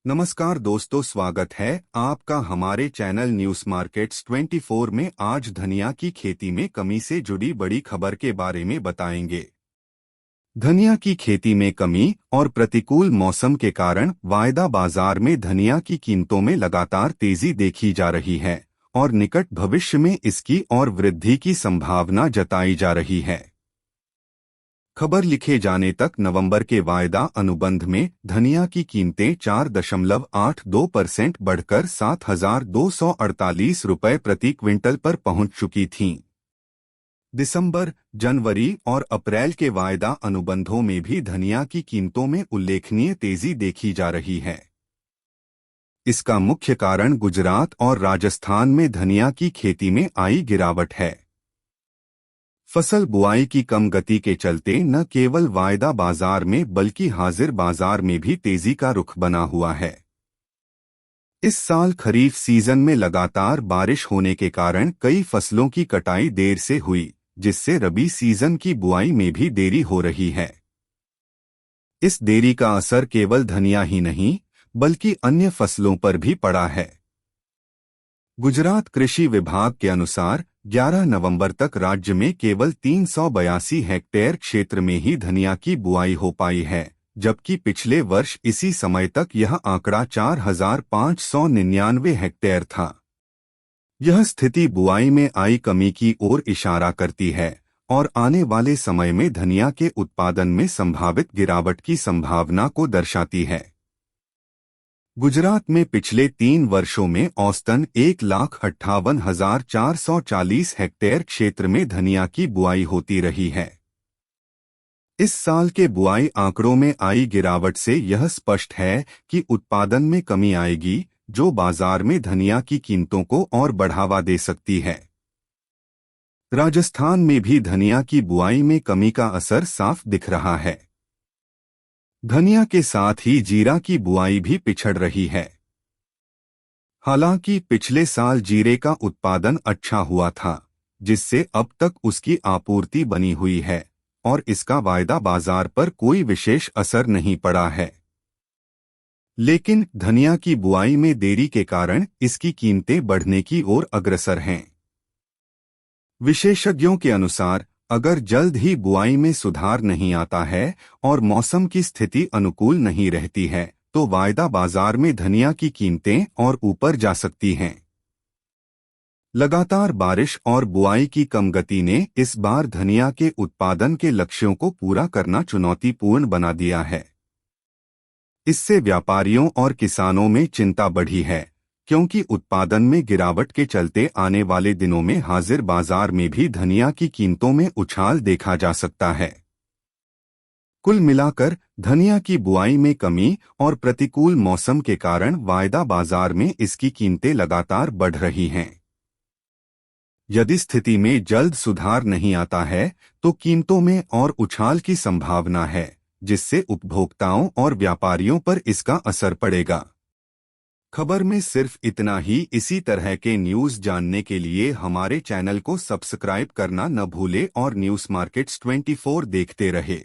नमस्कार दोस्तों, स्वागत है आपका हमारे चैनल न्यूज मार्केट्स 24 में। आज धनिया की खेती में कमी से जुड़ी बड़ी खबर के बारे में बताएंगे। धनिया की खेती में कमी और प्रतिकूल मौसम के कारण वायदा बाजार में धनिया की कीमतों में लगातार तेजी देखी जा रही है और निकट भविष्य में इसकी और वृद्धि की संभावना जताई जा रही है। खबर लिखे जाने तक नवंबर के वायदा अनुबंध में धनिया की कीमतें 4.82% बढ़कर 7,248 रुपये प्रति क्विंटल पर पहुंच चुकी थीं। दिसंबर, जनवरी और अप्रैल के वायदा अनुबंधों में भी धनिया की कीमतों में उल्लेखनीय तेजी देखी जा रही है। इसका मुख्य कारण गुजरात और राजस्थान में धनिया की खेती में आई गिरावट है। फसल बुआई की कम गति के चलते न केवल वायदा बाजार में बल्कि हाजिर बाजार में भी तेजी का रुख बना हुआ है। इस साल खरीफ सीजन में लगातार बारिश होने के कारण कई फसलों की कटाई देर से हुई, जिससे रबी सीजन की बुआई में भी देरी हो रही है। इस देरी का असर केवल धनिया ही नहीं बल्कि अन्य फसलों पर भी पड़ा है। गुजरात कृषि विभाग के अनुसार 11 नवंबर तक राज्य में केवल 382 हेक्टेयर क्षेत्र में ही धनिया की बुआई हो पाई है, जबकि पिछले वर्ष इसी समय तक यह आंकड़ा 4,599 हेक्टेयर था। यह स्थिति बुआई में आई कमी की ओर इशारा करती है और आने वाले समय में धनिया के उत्पादन में संभावित गिरावट की संभावना को दर्शाती है। गुजरात में पिछले 3 वर्षों में औसतन 1,58,440 हेक्टेयर क्षेत्र में धनिया की बुआई होती रही है। इस साल के बुआई आंकड़ों में आई गिरावट से यह स्पष्ट है कि उत्पादन में कमी आएगी, जो बाजार में धनिया की कीमतों को और बढ़ावा दे सकती है। राजस्थान में भी धनिया की बुआई में कमी का असर साफ दिख रहा है। धनिया के साथ ही जीरा की बुआई भी पिछड़ रही है। हालांकि पिछले साल जीरे का उत्पादन अच्छा हुआ था, जिससे अब तक उसकी आपूर्ति बनी हुई है और इसका वायदा बाजार पर कोई विशेष असर नहीं पड़ा है। लेकिन धनिया की बुआई में देरी के कारण इसकी कीमतें बढ़ने की ओर अग्रसर हैं। विशेषज्ञों के अनुसार अगर जल्द ही बुआई में सुधार नहीं आता है और मौसम की स्थिति अनुकूल नहीं रहती है, तो वायदा बाजार में धनिया की कीमतें और ऊपर जा सकती हैं। लगातार बारिश और बुआई की कम गति ने इस बार धनिया के उत्पादन के लक्ष्यों को पूरा करना चुनौतीपूर्ण बना दिया है। इससे व्यापारियों और किसानों में चिंता बढ़ी है, क्योंकि उत्पादन में गिरावट के चलते आने वाले दिनों में हाजिर बाजार में भी धनिया की कीमतों में उछाल देखा जा सकता है। कुल मिलाकर धनिया की बुआई में कमी और प्रतिकूल मौसम के कारण वायदा बाजार में इसकी कीमतें लगातार बढ़ रही हैं। यदि स्थिति में जल्द सुधार नहीं आता है, तो कीमतों में और उछाल की संभावना है, जिससे उपभोक्ताओं और व्यापारियों पर इसका असर पड़ेगा। खबर में सिर्फ इतना ही। इसी तरह के न्यूज़ जानने के लिए हमारे चैनल को सब्सक्राइब करना न भूले और न्यूज़ मार्केट्स 24 देखते रहे।